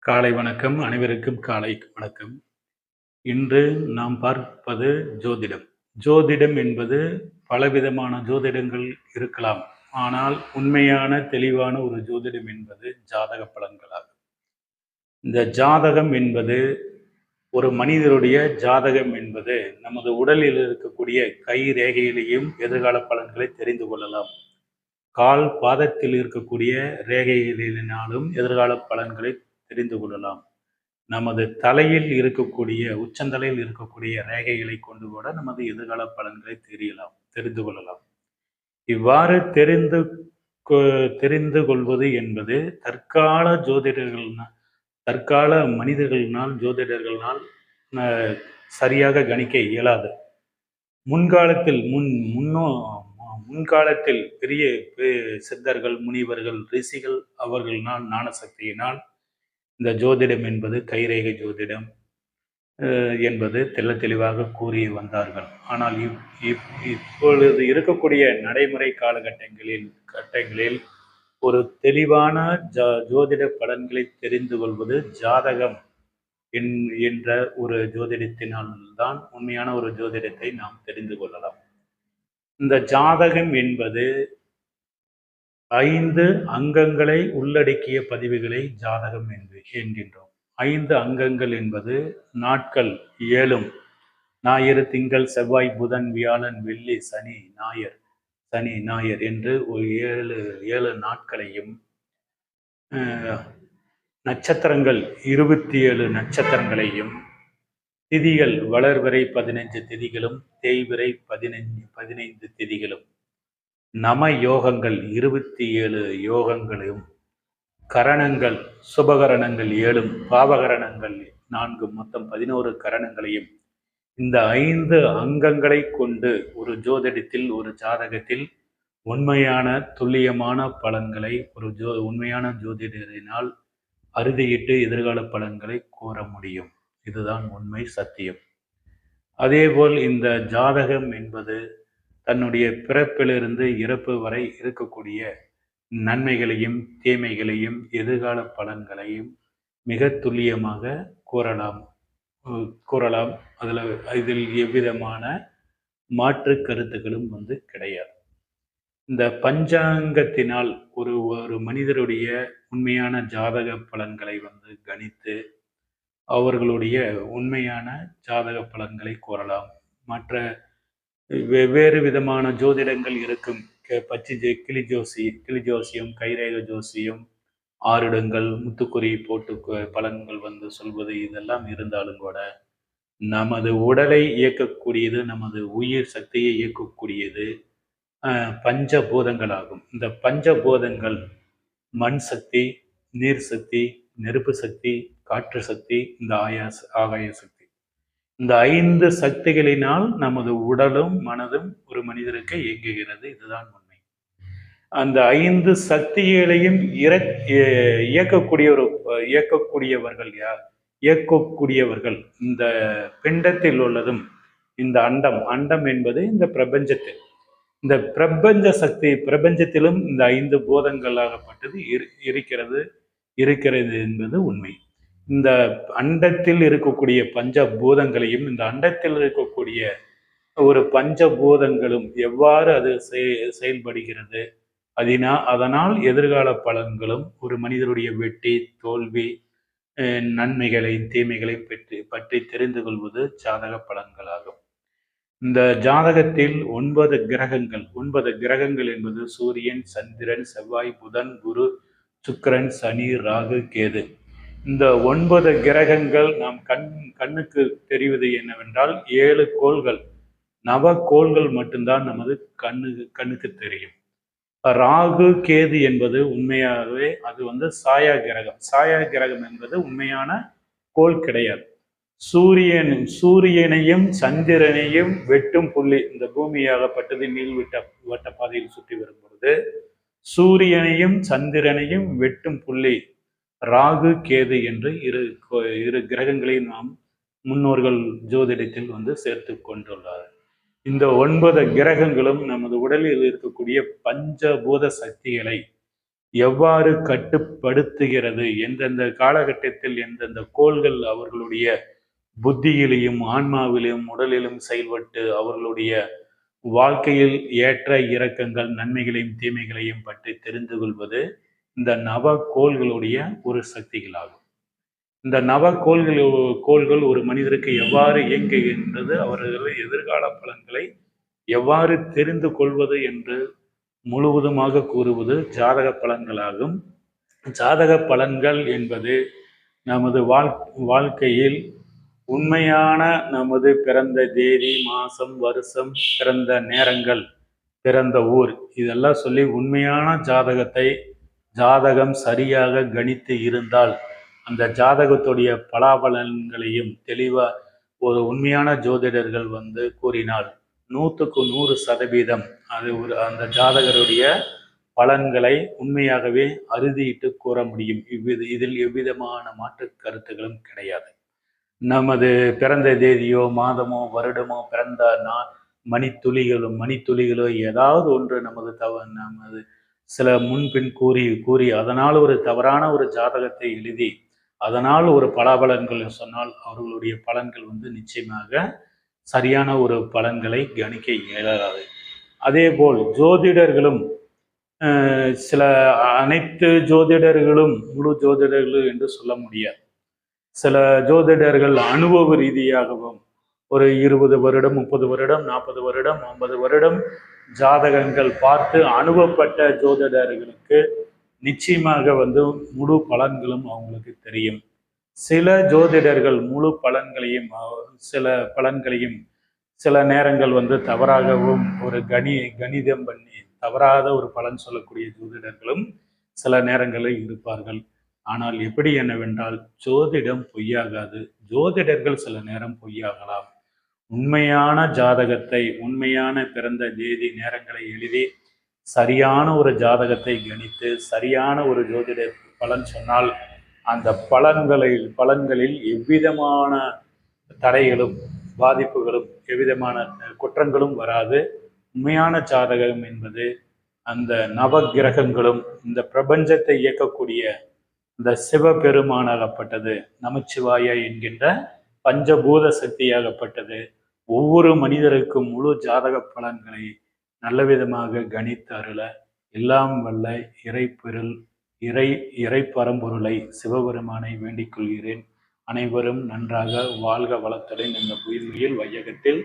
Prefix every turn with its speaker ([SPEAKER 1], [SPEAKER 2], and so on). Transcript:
[SPEAKER 1] காலை வணக்கம். அனைவருக்கும் காலை வணக்கம். இன்று நாம் பார்ப்பது ஜோதிடம். ஜோதிடம் என்பது பலவிதமான ஜோதிடங்கள் இருக்கலாம். ஆனால் உண்மையான தெளிவான ஒரு ஜோதிடம் என்பது ஜாதக பலன்களாகும். இந்த ஜாதகம் என்பது ஒரு மனிதருடைய ஜாதகம் என்பது நமது உடலில் இருக்கக்கூடிய கை ரேகையிலேயும் எதிர்கால பலன்களை தெரிந்து கொள்ளலாம். கால் பாதத்தில் இருக்கக்கூடிய ரேகைகளினாலும் எதிர்கால பலன்களை தெரிந்து கொள்ளலாம். நமது தலையில் இருக்கக்கூடிய உச்சந்தலையில் இருக்கக்கூடிய ரேகைகளை கொண்டு கூட நமது எதிர்கால பலன்களை தெரிந்து கொள்ளலாம். இவ்வாறு தெரிந்து கொள்வது என்பது தற்கால தற்கால மனிதர்களினால் ஜோதிடர்களால் சரியாக கணிக்க இயலாது. முன்காலத்தில் முன்காலத்தில் பெரிய சித்தர்கள், முனிவர்கள், ரிஷிகள் அவர்களினால் ஞான சக்தியினால் இந்த ஜோதிடம் என்பது கைரேகை ஜோதிடம் என்பது தெளிவாக கூறி வந்தார்கள். ஆனால் இப்பொழுது இருக்கக்கூடிய நடைமுறை கட்டங்களில் ஒரு தெளிவான ஜோதிட பலன்களை தெரிந்து கொள்வது ஜாதகம் என்ற ஒரு ஜோதிடத்தினால் தான் உண்மையான ஒரு ஜோதிடத்தை நாம் தெரிந்து கொள்ளலாம். இந்த ஜாதகம் என்பது 5 அங்கங்களை உள்ளடக்கிய பதிவுகளை ஜாதகம் என்கின்றோம். 5 அங்கங்கள் என்பது நாட்கள் 7 ஞாயிறு, திங்கள், செவ்வாய், புதன், வியாழன், வெள்ளி, சனி, ஞாயிறு என்று ஒரு 7 நாட்களையும், நட்சத்திரங்கள் 27 நட்சத்திரங்களையும், திதிகள் வளர்வரை 15 திதிகளும், தேய்விரை 15 திதிகளும், நம யோகங்கள் 27 யோகங்களையும், கரணங்கள் சுபகரணங்கள் 7, பாவகரணங்கள் 4, மொத்தம் 11 கரணங்களையும், இந்த 5 அங்கங்களை கொண்டு ஒரு ஜோதிடத்தில், ஒரு ஜாதகத்தில் உண்மையான துல்லியமான பலன்களை உண்மையான ஜோதிடரினால் அறுதியிட்டு எதிர்கால பலன்களை கூற முடியும். இதுதான் உண்மை, சத்தியம். அதேபோல் இந்த ஜாதகம் என்பது தன்னுடைய பிறப்பிலிருந்து இறப்பு வரை இருக்கக்கூடிய நன்மைகளையும் தீமைகளையும் எதிர்கால பலன்களையும் மிக துல்லியமாக கூறலாம். இதில் எவ்விதமான மாற்று கருத்துக்களும் கிடையாது. இந்த பஞ்சாங்கத்தினால் ஒரு மனிதருடைய உண்மையான ஜாதக பலன்களை கணித்து அவர்களுடைய உண்மையான ஜாதக பலன்களை கூறலாம். மற்ற வெவ்வேறு விதமான ஜோதிடங்கள் இருக்கும். கிளி ஜோசியம், கைரேக ஜோசியம், ஆருடங்கள், முத்துக்குறி போட்டு பலன்கள் சொல்வது இதெல்லாம் இருந்தாலும் கூட நமது உடலை இயக்கக்கூடியது, நமது உயிர் சக்தியை இயக்கக்கூடியது பஞ்சபூதங்கள் ஆகும். இந்த பஞ்சபூதங்கள் மண் சக்தி, நீர் சக்தி, நெருப்பு சக்தி, காற்று சக்தி, இந்த ஆகாய சக்தி. இந்த 5 சக்திகளினால் நமது உடலும் மனதும் ஒரு மனிதருக்கு இயங்குகிறது. இதுதான் உண்மை. அந்த 5 சக்திகளையும் இயக்கக்கூடியவர்கள் யார்? இயக்கக்கூடியவர்கள் இந்த பிண்டத்தில் உள்ளதும் இந்த அண்டம் என்பது இந்த பிரபஞ்சத்தில், இந்த பிரபஞ்ச சக்தி, பிரபஞ்சத்திலும் இந்த 5 பூதங்களாகப்பட்டது இருக்கிறது என்பது உண்மை. இந்த அண்டத்தில் இருக்கக்கூடிய பஞ்சபூதங்களையும், இந்த அண்டத்தில் இருக்கக்கூடிய ஒரு பஞ்சபூதங்களும் எவ்வாறு அது செயல்படுகிறது, அதனால் எதிர்கால பலன்களும் ஒரு மனிதருடைய வெற்றி, தோல்வி, நன்மைகளை தீமைகளை பற்றி தெரிந்து கொள்வது ஜாதக பலன்களாகும். இந்த ஜாதகத்தில் 9 கிரகங்கள் என்பது சூரியன், சந்திரன், செவ்வாய், புதன், குரு, சுக்கிரன், சனி, ராகு, கேது. இந்த 9 கிரகங்கள் நாம் கண்ணுக்கு தெரிவது என்னவென்றால் 7 கோள்கள், நவகோள்கள் மட்டும்தான் நமது கண்ணுக்கு தெரியும். ராகு, கேது என்பது உண்மையாகவே அது சாயா கிரகம் என்பது உண்மையான கோள் கிடையாது. சூரியனையும் சந்திரனையும் வெட்டும் புள்ளி, இந்த பூமியாகப்பட்டது வட்ட பாதையில் சுற்றி வரும் பொழுது சூரியனையும் சந்திரனையும் வெட்டும் புள்ளி ராகு, கேது என்று இரு கிரகங்களை நாம் முன்னோர்கள் ஜோதிடத்தில் சேர்த்து கொண்டுள்ளார். இந்த 9 கிரகங்களும் நமது உடலில் இருக்கக்கூடிய பஞ்சபூத சக்திகளை எவ்வாறு கட்டுப்படுத்துகிறது, எந்தெந்த காலகட்டத்தில் எந்தெந்த கோள்கள் அவர்களுடைய புத்தியிலும் ஆன்மாவிலும் உடலிலும் செயல்பட்டு அவர்களுடைய வாழ்க்கையில் ஏற்ற இறக்கங்கள் நன்மைகளையும் தீமைகளையும் பற்றி தெரிந்து கொள்வது இந்த நவ கோள்களுடைய ஒரு சக்திகளாகும். இந்த கோள்கள் ஒரு மனிதருக்கு எவ்வாறு இயங்குகின்றது, அவர்கள் எதிர்கால பலன்களை எவ்வாறு தெரிந்து கொள்வது என்று முழுவதுமாக கூறுவது ஜாதக பலன்களாகும். ஜாதக பலன்கள் என்பது நமது வாழ்க்கையில் உண்மையான நமது பிறந்த தேதி, மாசம், வருஷம், பிறந்த நேரங்கள், பிறந்த ஊர் இதெல்லாம் சொல்லி உண்மையான ஜாதகம் சரியாக கணித்து இருந்தால் அந்த ஜாதகத்துடைய பலாபலன்களையும் தெளிவா ஒரு உண்மையான ஜோதிடர்கள் கூறினால் 100% அது அந்த ஜாதகருடைய பலன்களை உண்மையாகவே அறுதியிட்டு கூற முடியும். இதில் எவ்விதமான மாற்று கருத்துகளும் கிடையாது. நமது பிறந்த தேதியோ மாதமோ வருடமோ பிறந்த மணித்துளிகளோ ஏதாவது ஒன்று நமது சில முன்பின் கூறி அதனால் ஒரு தவறான ஒரு ஜாதகத்தை எழுதி அதனால் ஒரு பலாபலன்கள் சொன்னால் அவர்களுடைய பலன்கள் நிச்சயமாக சரியான ஒரு பலன்களை கணிக்க இயலாது. அதே போல் ஜோதிடர்களும் சில அனைத்து ஜோதிடர்களும் முழு ஜோதிடர்கள் என்று சொல்ல முடியாது. சில ஜோதிடர்கள் அனுபவ ரீதியாகவும் ஒரு 20 வருடம் 30 வருடம் 40 வருடம் 50 வருடம் ஜாதகங்கள் பார்த்து அனுபவப்பட்ட ஜோதிடர்களுக்கு நிச்சயமாக முழு பலன்களும் அவங்களுக்கு தெரியும். சில ஜோதிடர்கள் முழு பலன்களையும் சில நேரங்கள் தவறாகவும் ஒரு கணிதம் பண்ணி தவறாத ஒரு பலன் சொல்லக்கூடிய ஜோதிடர்களும் சில நேரங்களில் இருப்பார்கள். ஆனால் எப்படி என்னவென்றால் ஜோதிடம் பொய்யாகாது. ஜோதிடர்கள் சில நேரம் பொய்யாகலாம். உண்மையான ஜாதகத்தை உண்மையான பிறந்த தேதி நேரங்களை எழுதி சரியான ஒரு ஜாதகத்தை கணித்து சரியான ஒரு ஜோதிட பலன் சொன்னால் அந்த பலன்களில் எவ்விதமான தடைகளும் பாதிப்புகளும் எவ்விதமான குற்றங்களும் வராது. உண்மையான ஜாதகம் என்பது அந்த நவகிரகங்களும் இந்த பிரபஞ்சத்தை இயக்கக்கூடிய இந்த சிவபெருமானாகப்பட்டது நமச்சிவாய என்கின்ற பஞ்சபூத சக்தியாகப்பட்டது ஒவ்வொரு மனிதருக்கும் முழு ஜாதக பலன்களை நல்ல விதமாக கணித்து அருள எல்லாம் வல்ல இறை பரம்பொருளை சிவபெருமானை வேண்டிக் கொள்கிறேன். அனைவரும் நன்றாக வாழ்க வளத்துடன் இந்த பூமியில் வையகத்தில்